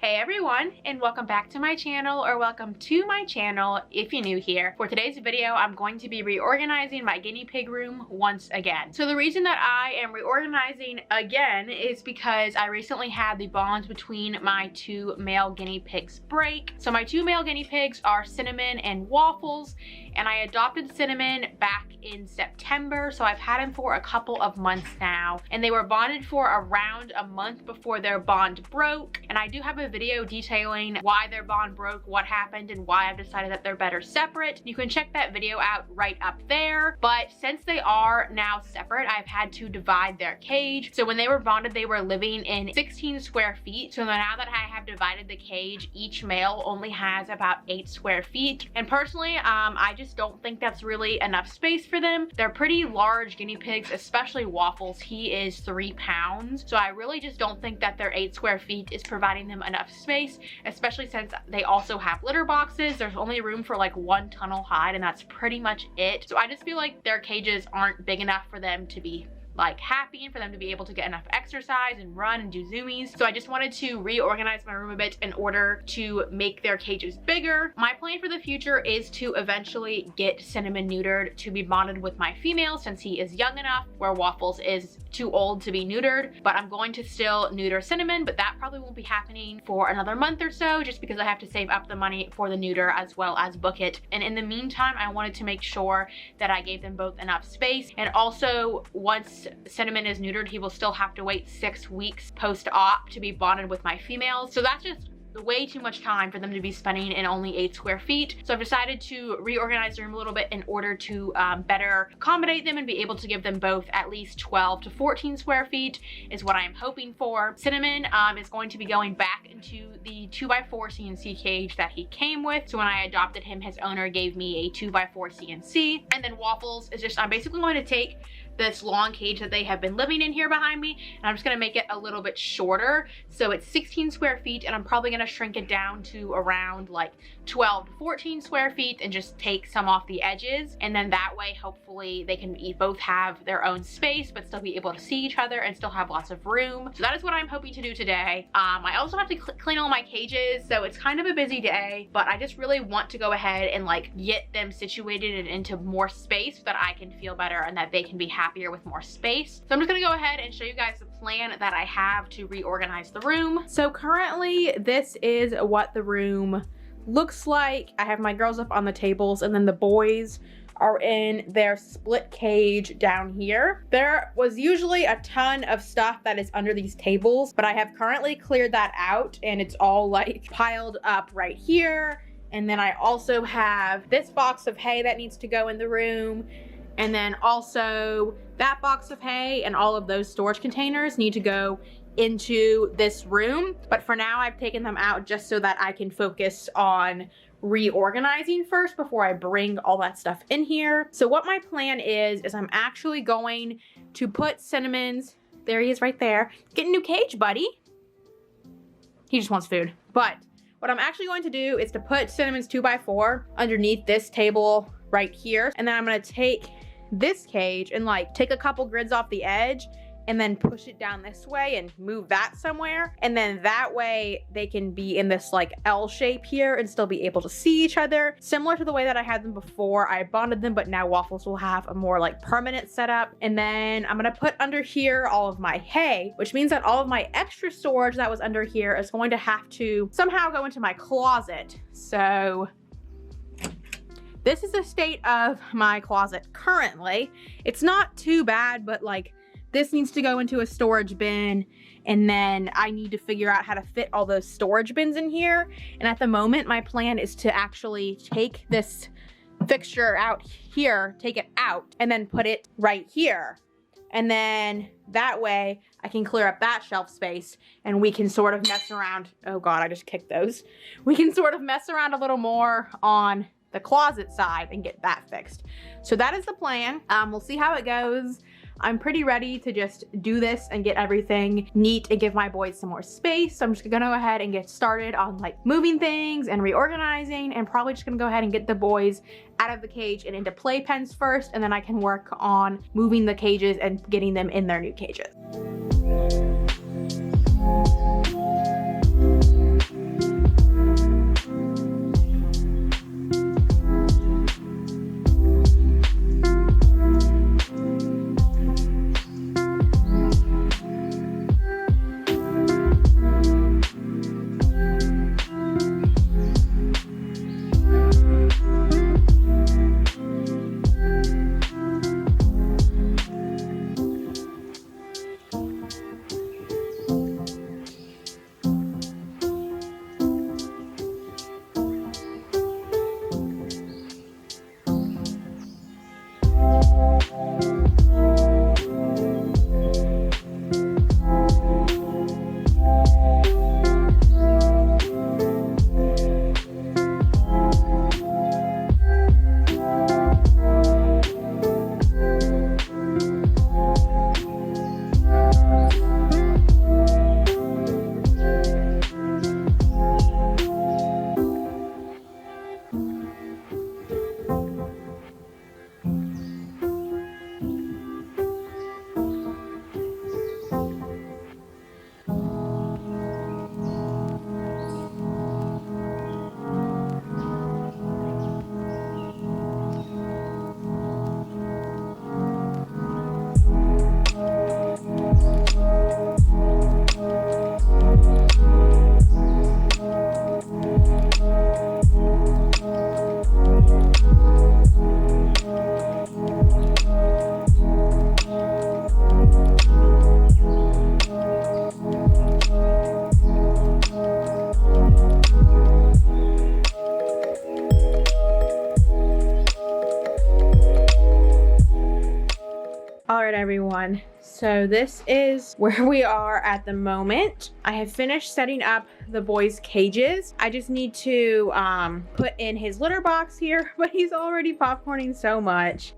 Hey everyone, and welcome back to my channel, or welcome to my channel if you're new here. For today's video, I'm going to be reorganizing my guinea pig room once again. So the reason that I am reorganizing again is because I recently had the bond between my two male guinea pigs break. So my two male guinea pigs are Cinnamon and Waffles, and I adopted Cinnamon back in September, so I've had him for a couple of months now, and they were bonded for around a month before their bond broke. And I do have a video detailing why their bond broke, what happened, and why I've decided that they're better separate. You can check that video out right up there. But since they are now separate, I've had to divide their cage. So when they were bonded, they were living in 16 square feet. So now that I have divided the cage, each male only has about 8 square feet. And personally, I just don't think that's really enough space for them. They're pretty large guinea pigs, especially Waffles. He is 3 pounds. So I really just don't think that their 8 square feet is providing them enough space, especially since they also have litter boxes. There's only room for like 1 tunnel hide, and that's pretty much it. So I just feel like their cages aren't big enough for them to be like happy and for them to be able to get enough exercise and run and do zoomies. So I just wanted to reorganize my room a bit in order to make their cages bigger. My plan for the future is to eventually get Cinnamon neutered to be bonded with my female, since he is young enough, where Waffles is too old to be neutered. But I'm going to still neuter Cinnamon, but that probably won't be happening for another month or so, just because I have to save up the money for the neuter as well as book it. And in the meantime, I wanted to make sure that I gave them both enough space. And also, once Cinnamon is neutered, he will still have to wait 6 weeks post-op to be bonded with my females. So that's just way too much time for them to be spending in only 8 square feet. So I've decided to reorganize the room a little bit in order to better accommodate them and be able to give them both at least 12 to 14 square feet is what I am hoping for. Cinnamon is going to be going back into the 2x4 CNC cage that he came with. So when I adopted him, his owner gave me a 2x4 CNC. And then Waffles is just, I'm basically going to take this long cage that they have been living in here behind me, and I'm just gonna make it a little bit shorter. So it's 16 square feet, and I'm probably gonna shrink it down to around like 12 to 14 square feet and just take some off the edges. And then that way, hopefully they can both have their own space, but still be able to see each other and still have lots of room. So that is what I'm hoping to do today. I also have to clean all my cages, so it's kind of a busy day, but I just really want to go ahead and like get them situated and into more space so that I can feel better and that they can be happier with more space. So I'm just gonna go ahead and show you guys the plan that I have to reorganize the room. So currently this is what the room looks like. I have my girls up on the tables, and then the boys are in their split cage down here. There was usually a ton of stuff that is under these tables, but I have currently cleared that out, and it's all like piled up right here. And then I also have this box of hay that needs to go in the room. And then also that box of hay and all of those storage containers need to go into this room. But for now, I've taken them out just so that I can focus on reorganizing first before I bring all that stuff in here. So what my plan is I'm actually going to put Cinnamon's, there he is right there. Get a new cage, buddy. He just wants food. But what I'm actually going to do is to put Cinnamon's 2x4 underneath this table right here. And then I'm gonna take this cage and like take a couple grids off the edge and then push it down this way and move that somewhere. And then that way they can be in this like L shape here and still be able to see each other. Similar to the way that I had them before. I bonded them, but now Waffles will have a more like permanent setup. And then I'm gonna put under here all of my hay, which means that all of my extra storage that was under here is going to have to somehow go into my closet. So this is the state of my closet currently. It's not too bad, but like this needs to go into a storage bin, and then I need to figure out how to fit all those storage bins in here. And at the moment, my plan is to actually take this fixture out here, take it out, and then put it right here. And then that way I can clear up that shelf space and we can sort of mess around. Oh God, I just kicked those. We can sort of mess around a little more on the closet side and get that fixed. So that is the plan. We'll see how it goes. I'm pretty ready to just do this and get everything neat and give my boys some more space. So I'm just gonna go ahead and get started on like moving things and reorganizing, and probably just gonna go ahead and get the boys out of the cage and into playpens first, and then I can work on moving the cages and getting them in their new cages. everyone, so this is where we are at the moment. I have finished setting up the boys' cages. I just need to put in his litter box here, but he's already popcorning so much,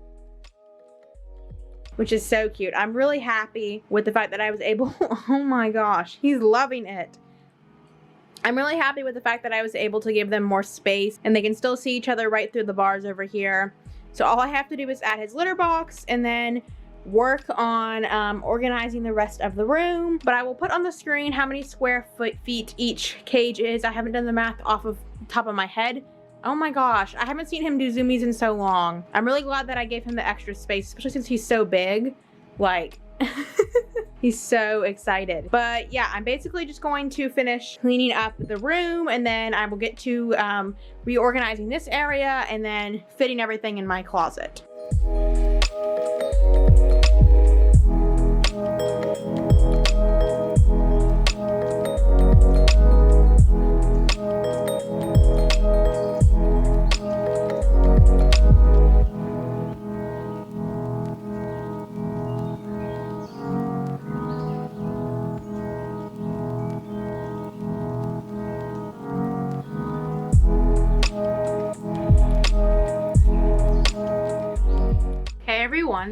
which is so cute. I'm really happy with the fact that I was able, oh my gosh, he's loving it. I'm really happy with the fact that I was able to give them more space and they can still see each other right through the bars over here. So all I have to do is add his litter box and then work on organizing the rest of the room. But I will put on the screen how many square feet each cage is. I haven't done the math off of the top of my head. Oh my gosh, I haven't seen him do zoomies in so long. I'm really glad that I gave him the extra space, especially since he's so big. Like, he's so excited. But yeah, I'm basically just going to finish cleaning up the room and then I will get to reorganizing this area and then fitting everything in my closet.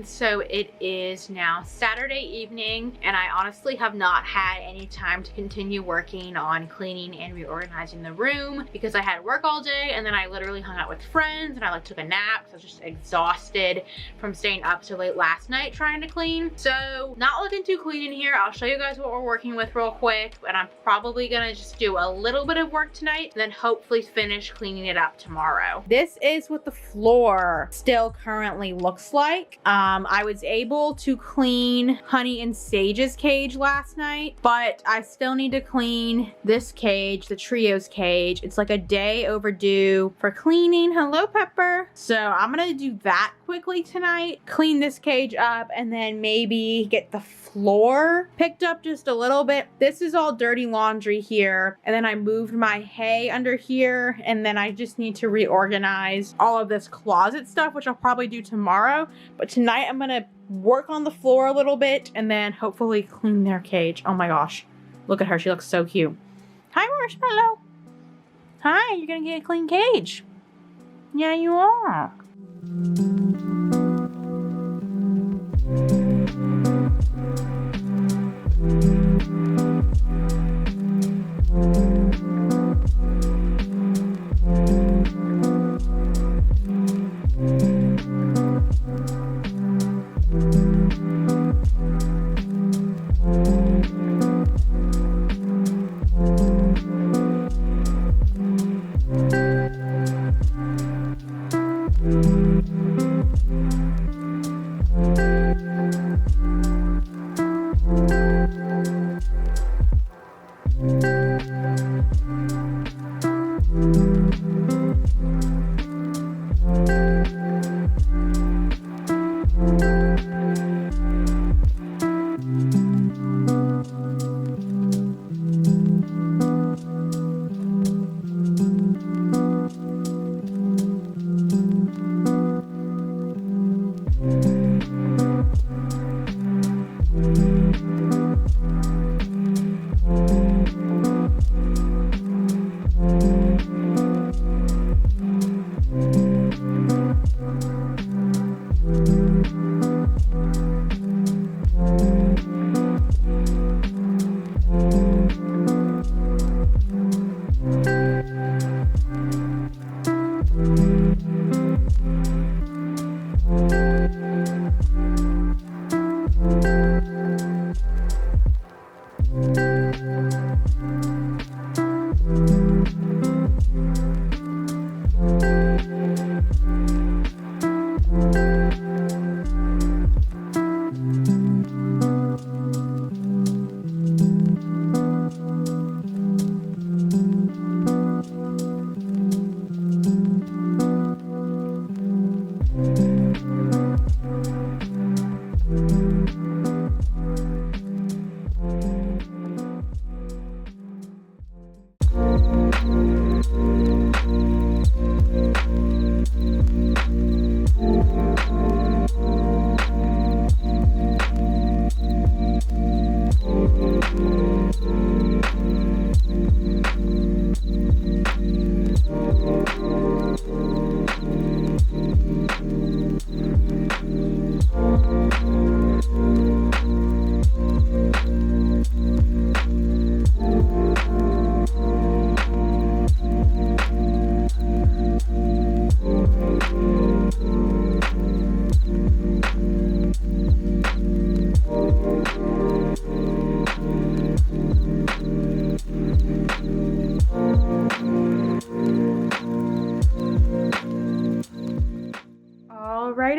So it is now Saturday evening and I honestly have not had any time to continue working on cleaning and reorganizing the room because I had work all day and then I literally hung out with friends and I took a nap because I was just exhausted from staying up so late last night trying to clean. So not looking too clean in here. I'll show you guys what we're working with real quick, and I'm probably gonna just do a little bit of work tonight and then hopefully finish cleaning it up tomorrow. This is what the floor still currently looks like. I was able to clean Honey and Sage's cage last night, but I still need to clean this cage, the trio's cage. It's like a day overdue for cleaning. Hello, Pepper. So I'm gonna do that quickly tonight, clean this cage up, and then maybe get the floor picked up just a little bit. This is all dirty laundry here, and then I moved my hay under here, and then I just need to reorganize all of this closet stuff, which I'll probably do tomorrow. But tonight I'm gonna work on the floor a little bit and then hopefully clean their cage. Oh my gosh, look at her, she looks so cute. Hi, Marshmallow. Hi, you're gonna get a clean cage. Yeah, you are.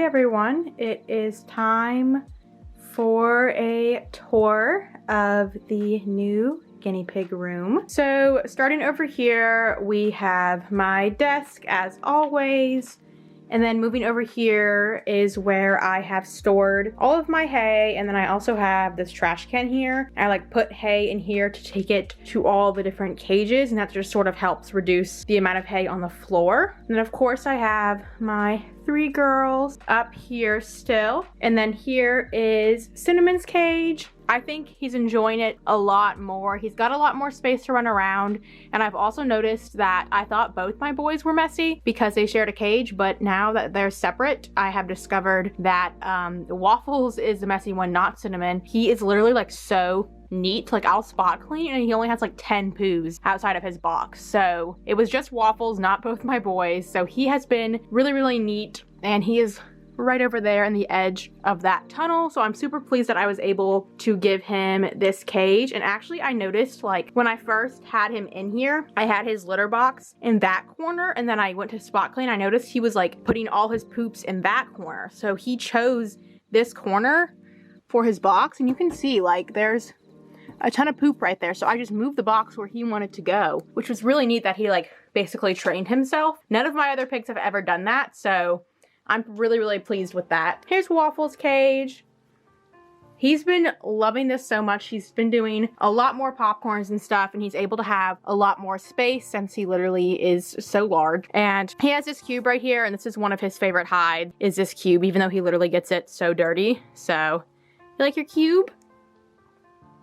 everyone, it is time for a tour of the new guinea pig room. So starting over here, we have my desk as always. And then moving over here is where I have stored all of my hay. And then I also have this trash can here. I like put hay in here to take it to all the different cages, and that just sort of helps reduce the amount of hay on the floor. And then of course I have my 3 girls up here still. And then here is Cinnamon's cage. I think he's enjoying it a lot more. He's got a lot more space to run around. And I've also noticed that I thought both my boys were messy because they shared a cage, but now that they're separate, I have discovered that Waffles is the messy one, not Cinnamon. He is literally like so neat. Like I'll spot clean and he only has like 10 poos outside of his box. So it was just Waffles, not both my boys. So he has been really, really neat, and he is right over there in the edge of that tunnel. So I'm super pleased that I was able to give him this cage. And actually I noticed, like, when I first had him in here, I had his litter box in that corner, and then I went to spot clean. I noticed he was like putting all his poops in that corner. So he chose this corner for his box, and you can see like there's a ton of poop right there. So I just moved the box where he wanted to go, which was really neat that he like basically trained himself. None of my other pigs have ever done that, so I'm really, really pleased with that. Here's Waffle's cage. He's been loving this so much. He's been doing a lot more popcorns and stuff, and he's able to have a lot more space since he literally is so large. And he has this cube right here, and this is one of his favorite hides, is this cube, even though he literally gets it so dirty. So, you like your cube?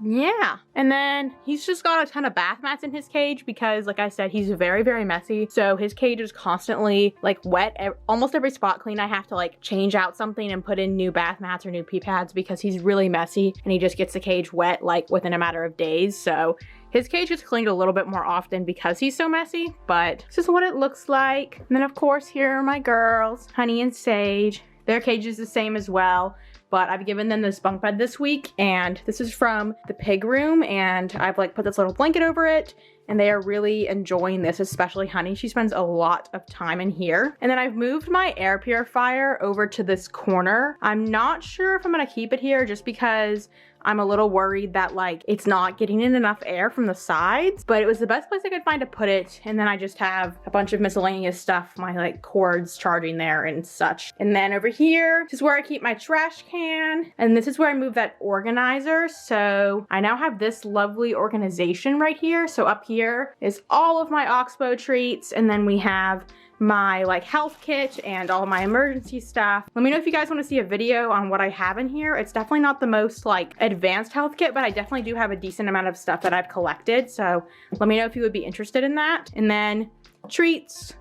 Yeah. And then he's just got a ton of bath mats in his cage because, like I said, he's very, very messy. So his cage is constantly like wet. Almost every spot clean, I have to like change out something and put in new bath mats or new pee pads because he's really messy and he just gets the cage wet like within a matter of days. So his cage is cleaned a little bit more often because he's so messy, but this is what it looks like. And then of course, here are my girls, Honey and Sage. Their cage is the same as well, but I've given them this bunk bed this week, and this is from the pig room, and I've like put this little blanket over it, and they are really enjoying this, especially Honey. She spends a lot of time in here. And then I've moved my air purifier over to this corner. I'm not sure if I'm gonna keep it here just because I'm a little worried that like it's not getting in enough air from the sides, but it was the best place I could find to put it. And then I just have a bunch of miscellaneous stuff, my like cords charging there and such. And then over here, this is where I keep my trash can. And this is where I move that organizer. So I now have this lovely organization right here. So up here is all of my Oxbow treats. And then we have my like health kit and all my emergency stuff. Let me know if you guys want to see a video on what I have in here. It's definitely not the most like advanced health kit, but I definitely do have a decent amount of stuff that I've collected. So let me know if you would be interested in that. And then treats,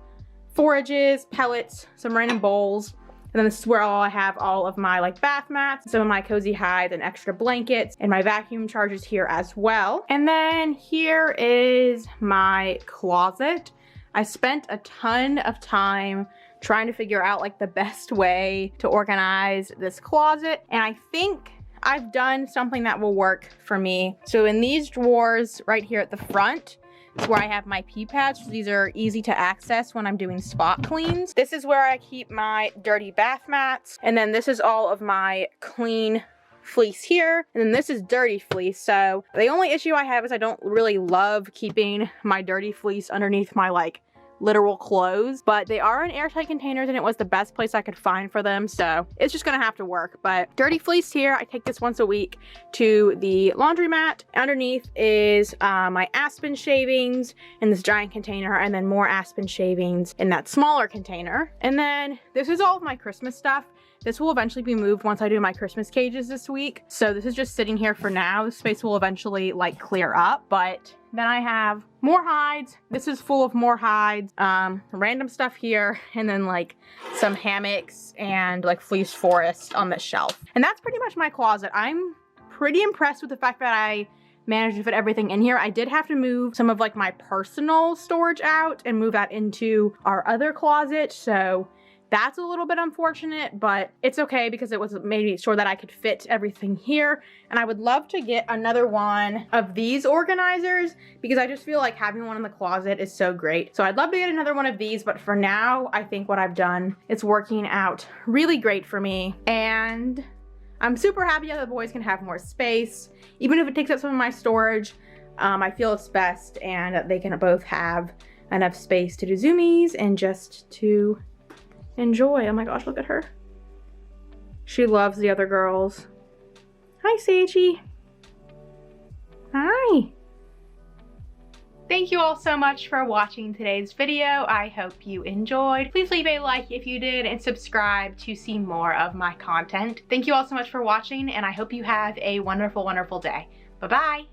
forages, pellets, some random bowls. And then this is where I have all of my like bath mats, some of my cozy hides and extra blankets, and my vacuum chargers here as well. And then here is my closet. I spent a ton of time trying to figure out like the best way to organize this closet, and I think I've done something that will work for me. So in these drawers right here at the front is where I have my pee pads. These are easy to access when I'm doing spot cleans. This is where I keep my dirty bath mats, and then this is all of my clean fleece here, and then this is dirty fleece. So the only issue I have is I don't really love keeping my dirty fleece underneath my like literal clothes, but they are in airtight containers and it was the best place I could find for them, so it's just gonna have to work. But dirty fleece here, I take this once a week to the laundromat. Underneath is my aspen shavings in this giant container, and then more aspen shavings in that smaller container. And then this is all of my Christmas stuff. This will eventually be moved once I do my Christmas cages this week. So this is just sitting here for now. The space will eventually like clear up, but then I have more hides. This is full of more hides, random stuff here, and then like some hammocks and like fleece forest on this shelf. And that's pretty much my closet. I'm pretty impressed with the fact that I managed to fit everything in here. I did have to move some of like my personal storage out and move that into our other closet. So That's a little bit unfortunate, but it's okay because it was making sure that I could fit everything here. And I would love to get another one of these organizers because I just feel like having one in the closet is so great. So I'd love to get another one of these, but for now, I think what I've done is working out really great for me. And I'm super happy that the boys can have more space. Even if it takes up some of my storage, I feel it's best, and they can both have enough space to do zoomies and just to enjoy. Oh my gosh, look at her. She loves the other girls. Hi, Sagey. Hi. Thank you all so much for watching today's video. I hope you enjoyed. Please leave a like if you did and subscribe to see more of my content. Thank you all so much for watching, and I hope you have a wonderful, wonderful day. Bye-bye.